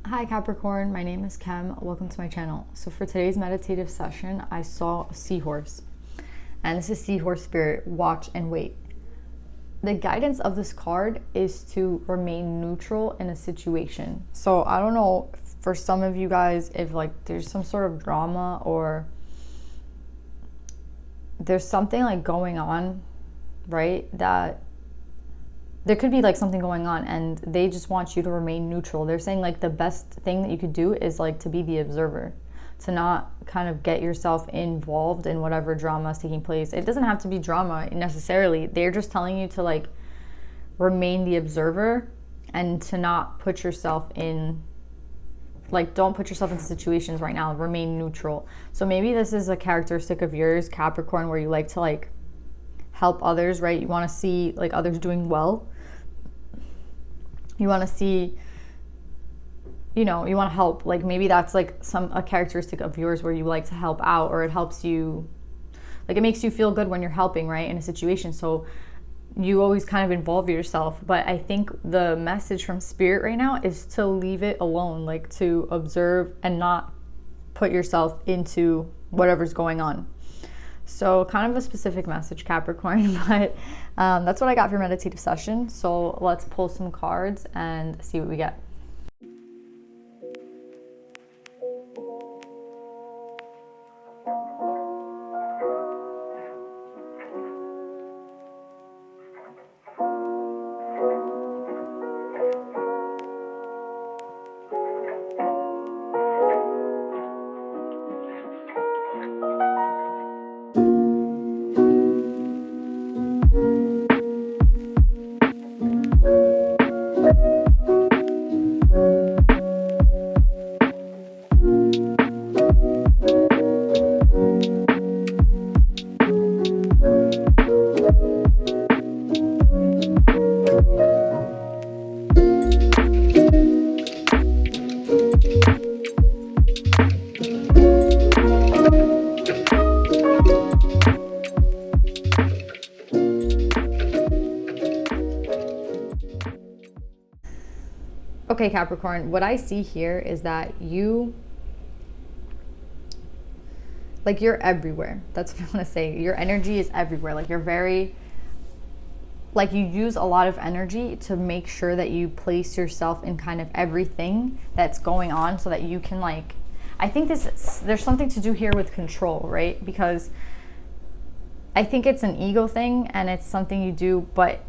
Hi Capricorn, my name is Kem. Welcome to my channel. So for today's meditative session, I saw a seahorse. And this is seahorse spirit, watch and wait. The guidance of this card is to remain neutral in a situation. So I don't know for some of you guys if like there's some sort of drama or there's something like going on, right? That there could be like something going on and they just want you to remain neutral. They're saying like the best thing that you could do is like to be the observer, to not kind of get yourself involved in whatever drama is taking place. It doesn't have to be drama necessarily. They're just telling you to like remain the observer and to not put yourself in, like don't put yourself into situations right now. Remain neutral. So maybe this is a characteristic of yours, Capricorn, where you like to like help others, right? You want to see like others doing well. You want to see, you know, you want to help. Like maybe that's like a characteristic of yours where you like to help out, or it helps you, like it makes you feel good when you're helping, right, in a situation. So you always kind of involve yourself. But I think the message from spirit right now is to leave it alone, like to observe and not put yourself into whatever's going on. So kind of a specific message, Capricorn, but that's what I got for your meditative session. So let's pull some cards and see what we get. Okay, Capricorn, what I see here is that you're everywhere. That's what I want to say. Your energy is everywhere. Like you're very, like you use a lot of energy to make sure that you place yourself in kind of everything that's going on so that you can like, I think there's something to do here with control, right? Because I think it's an ego thing and it's something you do, but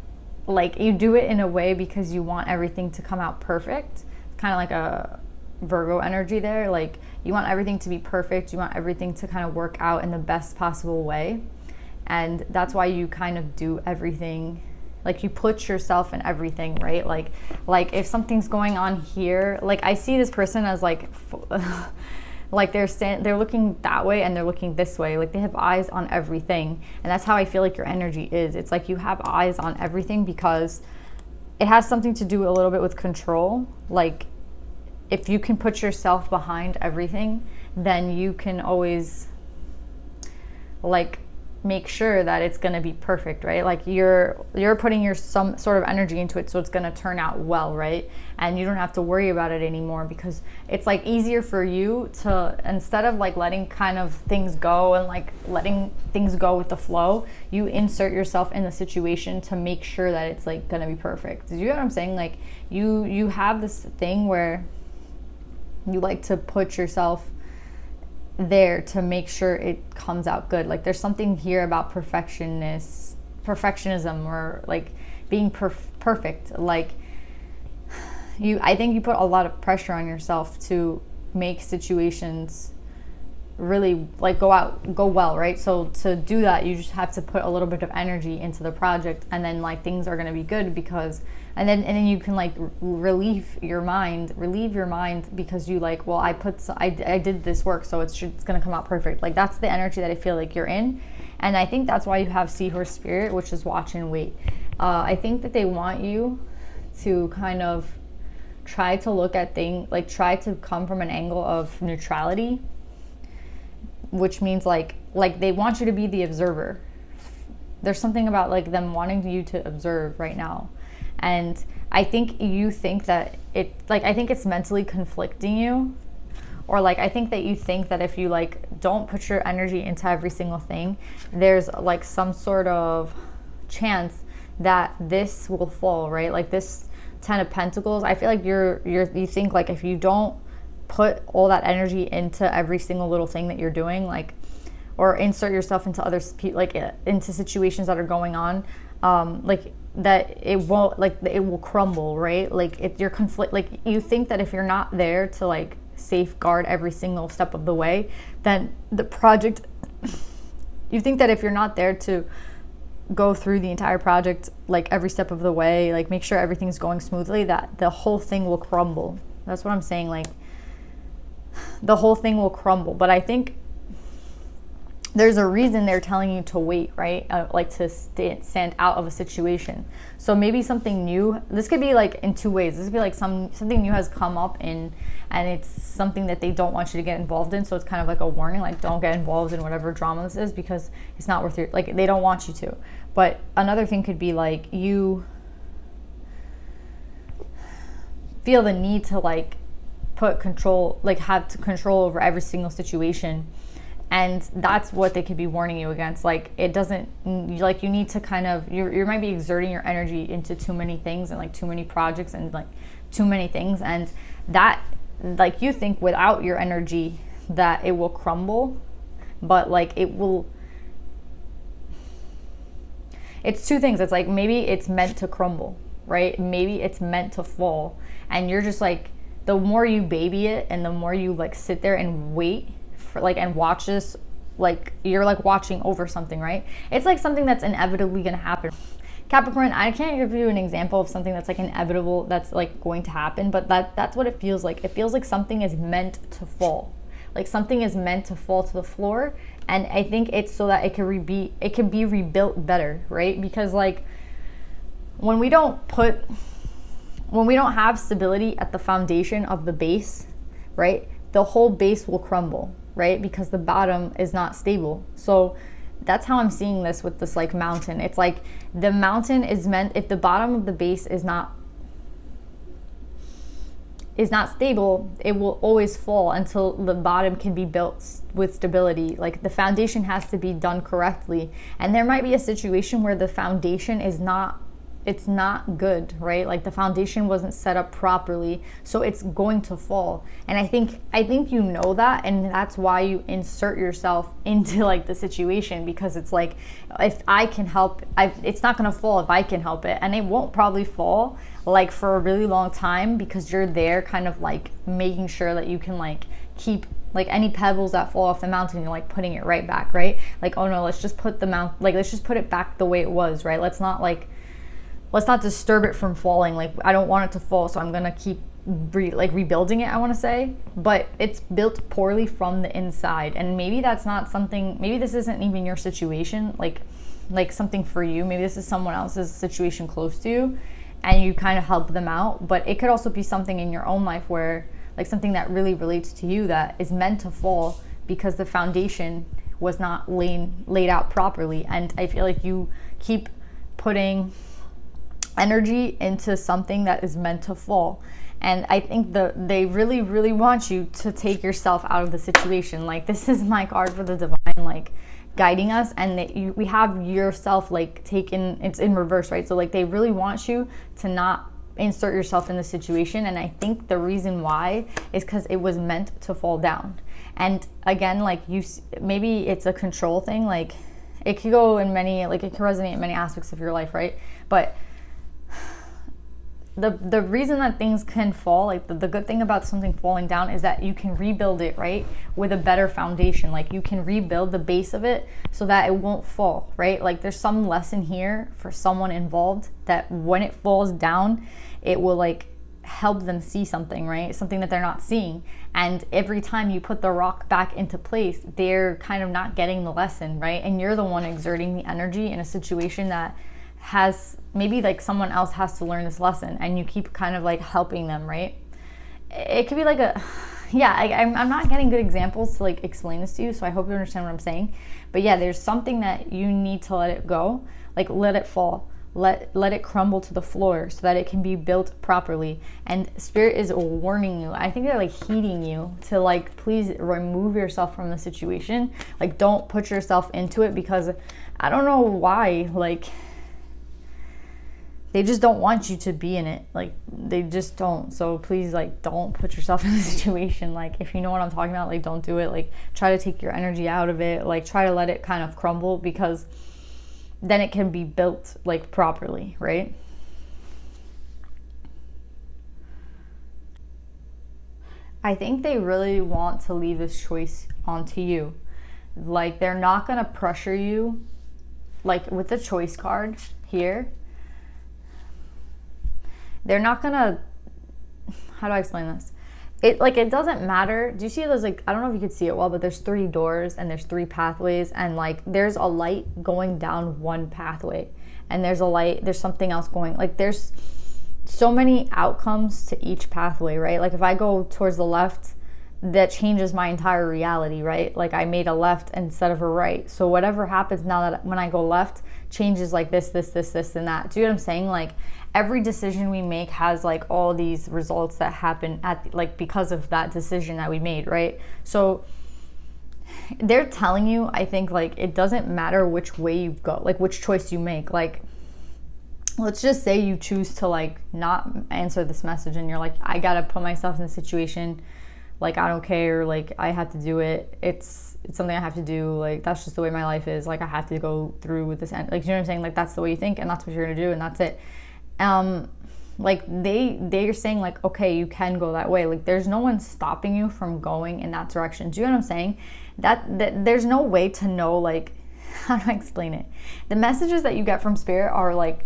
like you do it in a way because you want everything to come out perfect. Kind of like a Virgo energy there. Like you want everything to be perfect. You want everything to kind of work out in the best possible way. And that's why you kind of do everything. Like you put yourself in everything, right? Like if something's going on here, like I see this person as like, like they're looking that way and they're looking this way. Like they have eyes on everything. And that's how I feel like your energy is. It's like you have eyes on everything because it has something to do a little bit with control. Like if you can put yourself behind everything, then you can always like make sure that it's going to be perfect, right? Like you're putting some sort of energy into it, so it's going to turn out well, right? And you don't have to worry about it anymore because it's like easier for you to, instead of like letting kind of things go and like letting things go with the flow, you insert yourself in the situation to make sure that it's like going to be perfect. Do you know what I'm saying? Like you have this thing where you like to put yourself there to make sure it comes out good. Like there's something here about perfectionism or like being perfect. Like I think you put a lot of pressure on yourself to make situations really like go well, right? So to do that, you just have to put a little bit of energy into the project, and then like things are going to be good because and then you can like relieve your mind because you like, well, I did this work, so it's going to come out perfect. Like that's the energy that I feel like you're in. And I think that's why you have seahorse spirit, which is watch and wait. I think that they want you to kind of try to look at things, like try to come from an angle of neutrality, which means like they want you to be the observer. There's something about like them wanting you to observe right now. And I think you think that I think it's mentally conflicting you, or like I think that you think that if you like don't put your energy into every single thing, there's like some sort of chance that this will fall, right? Like this 10 of Pentacles, I feel like you think like if you don't put all that energy into every single little thing that you're doing, like, or insert yourself into into situations that are going on, like that it won't, like it will crumble, right? Like if you're like you think that if you're not there to like safeguard every single step of the way, then the project, you think that if you're not there to go through the entire project, like every step of the way, like make sure everything's going smoothly, that the whole thing will crumble. That's what I'm saying, like the whole thing will crumble. But I think there's a reason they're telling you to wait, right? Like to stand out of a situation. So maybe something new, this could be like in two ways. This could be like something new has come up and it's something that they don't want you to get involved in. So it's kind of like a warning, like don't get involved in whatever drama this is because it's not worth your, like they don't want you to. But another thing could be like you feel the need to like put control, like have control over every single situation. And that's what they could be warning you against. Like it doesn't, like you need to kind of, you might be exerting your energy into too many things and like too many projects and like too many things. And that, like you think without your energy that it will crumble, but like it will, it's two things. It's like maybe it's meant to crumble, right? Maybe it's meant to fall. And you're just like, the more you baby it and the more you like sit there and wait for like and watch this, like you're like watching over something, right? It's like something that's inevitably going to happen. Capricorn, I can't give you an example of something that's like inevitable, that's like going to happen, but that's what it feels like. It feels like something is meant to fall. Like something is meant to fall to the floor, and I think it's so that it can be rebuilt better, right? Because like when we don't have stability at the foundation of the base, right? The whole base will crumble, right? Because the bottom is not stable. So that's how I'm seeing this with this like mountain. It's like the mountain is meant, if the bottom of the base is not stable, it will always fall until the bottom can be built with stability. Like the foundation has to be done correctly. And there might be a situation where the foundation is not, it's not good, right? Like the foundation wasn't set up properly, so it's going to fall. And I think you know that, and that's why you insert yourself into like the situation, because it's like, if I can help, it's not going to fall if I can help it. And it won't probably fall like for a really long time, because you're there kind of like making sure that you can like keep like any pebbles that fall off the mountain, you're like putting it right back, right? Like, oh no, let's just put let's just put it back the way it was, right? Let's not disturb it from falling. Like I don't want it to fall, so I'm gonna keep rebuilding it, I want to say. But it's built poorly from the inside, and maybe that's not something, maybe this isn't even your situation, like something for you. Maybe this is someone else's situation close to you and you kind of help them out. But it could also be something in your own life where like something that really relates to you that is meant to fall because the foundation was not laid out properly. And I feel like you keep putting energy into something that is meant to fall. And I think they really, really want you to take yourself out of the situation. Like this is my card for the divine, like guiding us, and that we have yourself like taken, it's in reverse, right? So like they really want you to not insert yourself in the situation. And I think the reason why is because it was meant to fall down. And again, like maybe it's a control thing. Like it could go in many, like it can resonate in many aspects of your life, right? But the reason that things can fall, like the good thing about something falling down is that you can rebuild it, right? With a better foundation. Like you can rebuild the base of it so that it won't fall, right? Like there's some lesson here for someone involved that when it falls down, it will like help them see something, right? Something that they're not seeing. And every time you put the rock back into place, they're kind of not getting the lesson, right? And you're the one exerting the energy in a situation that has maybe like someone else has to learn this lesson, and you keep kind of like helping them, right? It could be like I'm not getting good examples to like explain this to you, so I hope you understand what I'm saying. But yeah, there's something that you need to let it go, like let it fall. let it crumble to the floor so that it can be built properly. And spirit is warning you. I think they're like heeding you to like, please remove yourself from the situation. Like, don't put yourself into it, because I don't know why, like, they just don't want you to be in it. Like, they just don't. So please, like, don't put yourself in the situation. Like, if you know what I'm talking about, like, don't do it. Like, try to take your energy out of it. Like, try to let it kind of crumble, because then it can be built like properly, right? I think they really want to leave this choice onto you. Like, they're not gonna pressure you. Like with the choice card here, they're not gonna, how do I explain this? It doesn't matter. Do you see those, like, I don't know if you could see it well, but there's 3 doors and there's 3 pathways, and like there's a light going down one pathway, and there's a light, there's something else going, like there's so many outcomes to each pathway, right? Like if I go towards the left, that changes my entire reality, right? Like I made a left instead of a right. So whatever happens now that when I go left changes like this, and that. Do you know what I'm saying? Like every decision we make has like all these results that happen at like because of that decision that we made, right? So they're telling you, I think, like it doesn't matter which way you go, like which choice you make. Like let's just say you choose to like not answer this message and you're like, I gotta put myself in the situation, like I don't care, like I have to do it, it's something I have to do, like that's just the way my life is, like I have to go through with this end. Like, you know what I'm saying? Like that's the way you think and that's what you're gonna do and that's it. Like they're saying like, okay, you can go that way. Like there's no one stopping you from going in that direction. Do you know what I'm saying? That there's no way to know, like, how do I explain it? The messages that you get from spirit are like,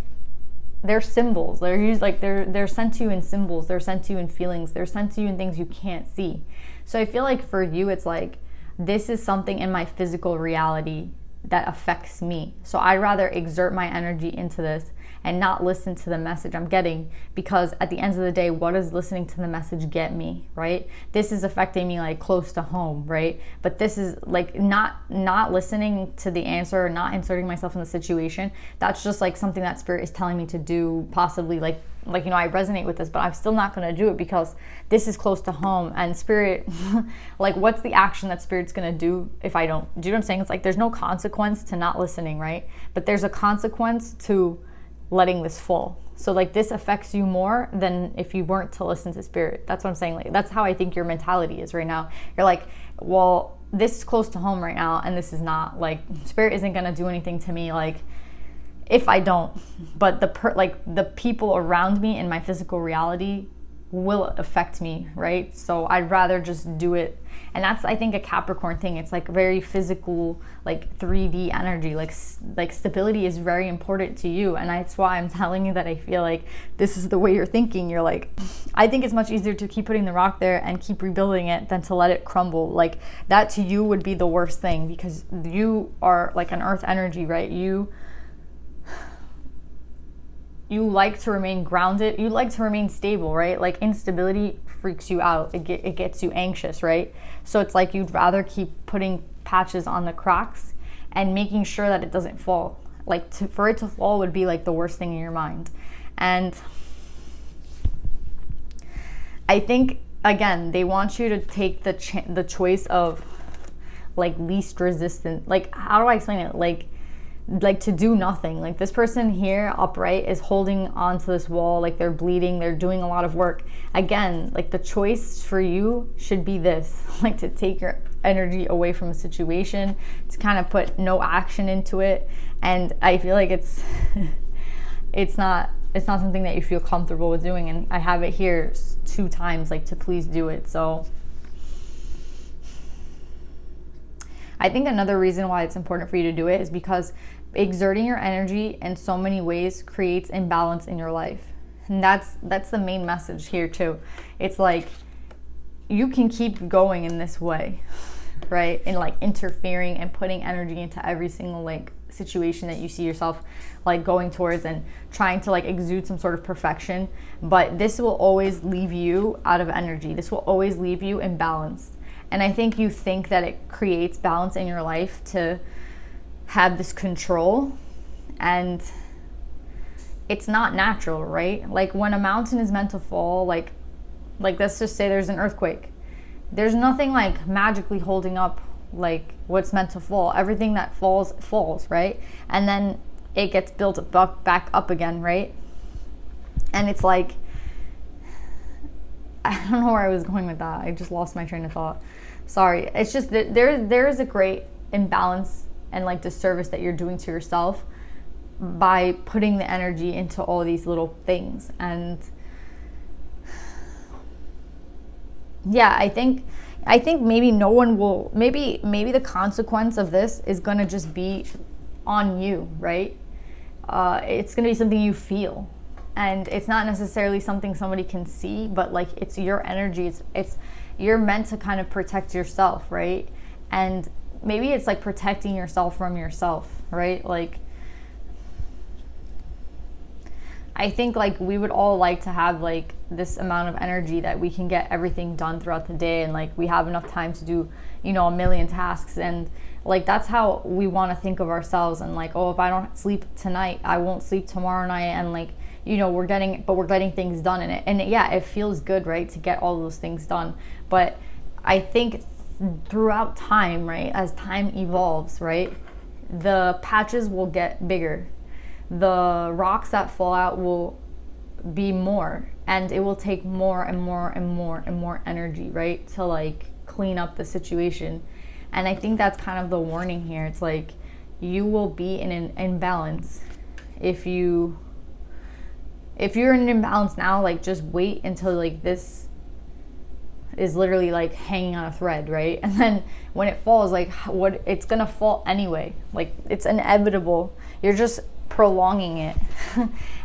they're symbols. They're used like they're sent to you in symbols. They're sent to you in feelings. They're sent to you in things you can't see. So I feel like for you, it's like, this is something in my physical reality that affects me. So I'd rather exert my energy into this and not listen to the message I'm getting, because at the end of the day, what does listening to the message get me, right? This is affecting me like close to home, right? But this is like not listening to the answer, or not inserting myself in the situation. That's just like something that spirit is telling me to do, possibly like you know, I resonate with this, but I'm still not going to do it because this is close to home. And spirit, like what's the action that spirit's going to do if I don't? Do you know what I'm saying? It's like there's no consequence to not listening, right? But there's a consequence to letting this fall. So like this affects you more than if you weren't to listen to spirit. That's what I'm saying. Like that's how I think your mentality is right now. You're like, well, this is close to home right now and this is not. Like spirit isn't going to do anything to me, like if I don't, but the people around me in my physical reality will affect me, right? So I'd rather just do it. And that's, I think, a Capricorn thing. It's like very physical, like 3D energy, like stability is very important to you. And that's why I'm telling you that I feel like this is the way you're thinking. You're like, I think it's much easier to keep putting the rock there and keep rebuilding it than to let it crumble. Like that to you would be the worst thing, because you are like an earth energy, right? You like to remain grounded. You like to remain stable, right? Like instability freaks you out. It gets you anxious, right? So it's like you'd rather keep putting patches on the cracks and making sure that it doesn't fall. Like for it to fall would be like the worst thing in your mind. And I think, again, they want you to take the choice of like least resistant. Like, how do I explain it? Like to do nothing. Like this person here upright is holding onto this wall, like they're bleeding, they're doing a lot of work. Again, like the choice for you should be this, like to take your energy away from a situation, to kind of put no action into it. And I feel like it's not something that you feel comfortable with doing. And I have it here 2 times, like to please do it. So I think another reason why it's important for you to do it is because exerting your energy in so many ways creates imbalance in your life. And that's the main message here too. It's like you can keep going in this way, right? And like interfering and putting energy into every single like situation that you see yourself like going towards and trying to like exude some sort of perfection. But this will always leave you out of energy. This will always leave you imbalanced. And I think you think that it creates balance in your life to have this control. And it's not natural, right? Like when a mountain is meant to fall, like let's just say there's an earthquake. There's nothing like magically holding up like what's meant to fall. Everything that falls, right? And then it gets built back up again, right? And it's like, I don't know where I was going with that. I just lost my train of thought. Sorry. It's just that there is a great imbalance and like disservice that you're doing to yourself by putting the energy into all these little things. And yeah, I think maybe no one will, maybe the consequence of this is going to just be on you, right? It's going to be something you feel, and it's not necessarily something somebody can see, but like it's your energy. It's you're meant to kind of protect yourself, right? And maybe it's like protecting yourself from yourself, right? Like I think like we would all like to have like this amount of energy that we can get everything done throughout the day, and like we have enough time to do, you know, a million tasks. And like that's how we want to think of ourselves. And like, oh, if I don't sleep tonight, I won't sleep tomorrow night. And like, you know, we're getting things done in it. And yeah, it feels good, right, to get all those things done. But I think throughout time, right, as time evolves, right, the patches will get bigger. The rocks that fall out will be more, and it will take more and more and more and more energy, right, to like clean up the situation. And I think that's kind of the warning here. It's like you will be in an imbalance if you're in an imbalance now. Like just wait until like this is literally like hanging on a thread, right? And then when it falls, like what, it's gonna fall anyway. Like it's inevitable. You're just prolonging it.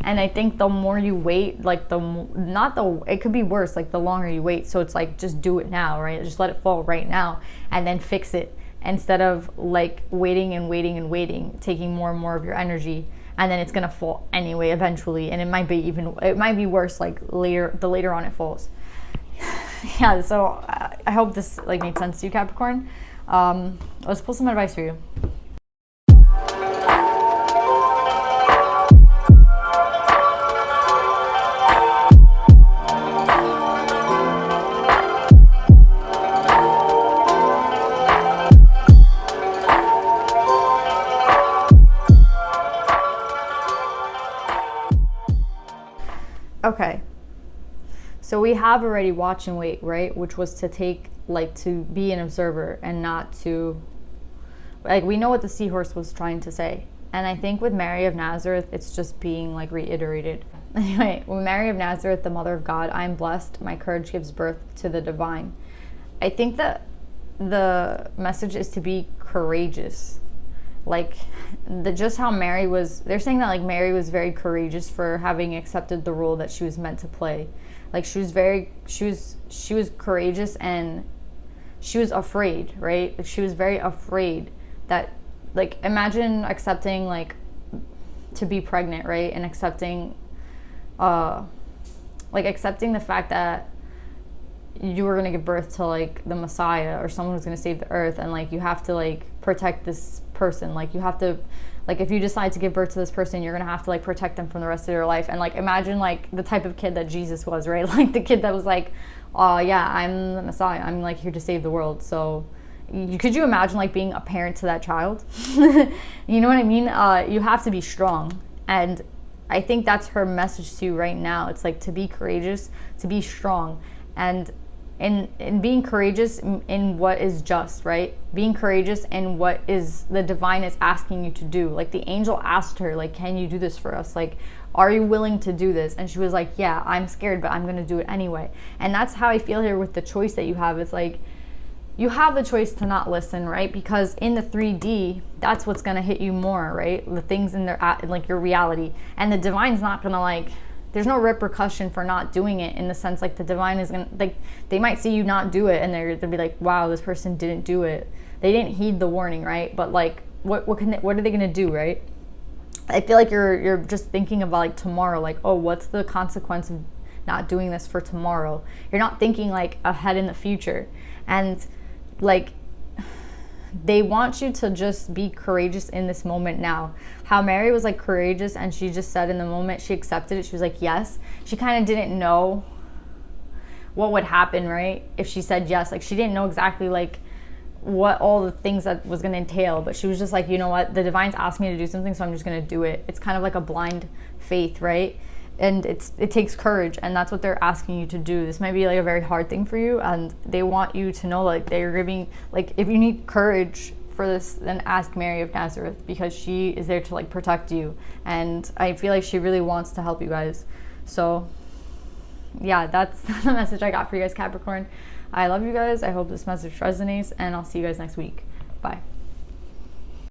And I think the more you wait, like it could be worse, like the longer you wait. So it's like just do it now, right? Just let it fall right now and then fix it, instead of like waiting and waiting and waiting, taking more and more of your energy, and then it's gonna fall anyway eventually. And it might be worse like later on it falls. Yeah, so I hope this like made sense to you, Capricorn. Let's pull some advice for you. Okay, so we have already watch and wait, right? Which was to be an observer and not to, like, we know what the seahorse was trying to say. And I think with Mary of Nazareth, it's just being like reiterated. Anyway, with Mary of Nazareth, the Mother of God, I am blessed. My courage gives birth to the divine. I think that the message is to be courageous. Like just how Mary was, they're saying that like Mary was very courageous for having accepted the role that she was meant to play. Like she was courageous, and she was afraid, right? Like she was very afraid that, like, imagine accepting like to be pregnant, right? And accepting the fact that you were going to give birth to like the Messiah or someone who's going to save the earth, and like you have to like protect this person. Like you have to, like, if you decide to give birth to this person, you're going to have to like protect them from the rest of your life. And like imagine like the type of kid that Jesus was, right? Like the kid that was like, oh yeah, I'm the Messiah, I'm like here to save the world. So could you imagine like being a parent to that child? You know what I mean? You have to be strong. And I think that's her message to you right now. It's like to be courageous, to be strong, and in being courageous in what is just, right? Being courageous in what is the divine is asking you to do. Like the angel asked her, like, can you do this for us? Like, are you willing to do this? And she was like, yeah, I'm scared, but I'm going to do it anyway. And that's how I feel here with the choice that you have. It's like, you have the choice to not listen, right? Because in the 3D, that's what's going to hit you more, right? The things in like your reality. And the divine's not going to like, there's no repercussion for not doing it, in the sense like the divine is gonna, like, they might see you not do it and they'll be like, wow, this person didn't do it, they didn't heed the warning, right? But like what are they gonna do, right? I feel like you're just thinking about like tomorrow, like, oh, what's the consequence of not doing this for tomorrow? You're not thinking like ahead in the future. And like they want you to just be courageous in this moment now. How Mary was like courageous, and she just said in the moment she accepted it, she was like yes. She kind of didn't know what would happen, right, if she said yes. Like she didn't know exactly like what all the things that was going to entail, but she was just like, you know what, the divine's asked me to do something, so I'm just going to do it. It's kind of like a blind faith, right? And it takes courage, and that's what they're asking you to do. This might be like a very hard thing for you, and they want you to know like they're giving, like if you need courage for this, then ask Mary of Nazareth, because she is there to like protect you, and I feel like she really wants to help you guys. So yeah, that's the message I got for you guys, Capricorn. I love you guys. I hope this message resonates, and I'll see you guys next week. Bye.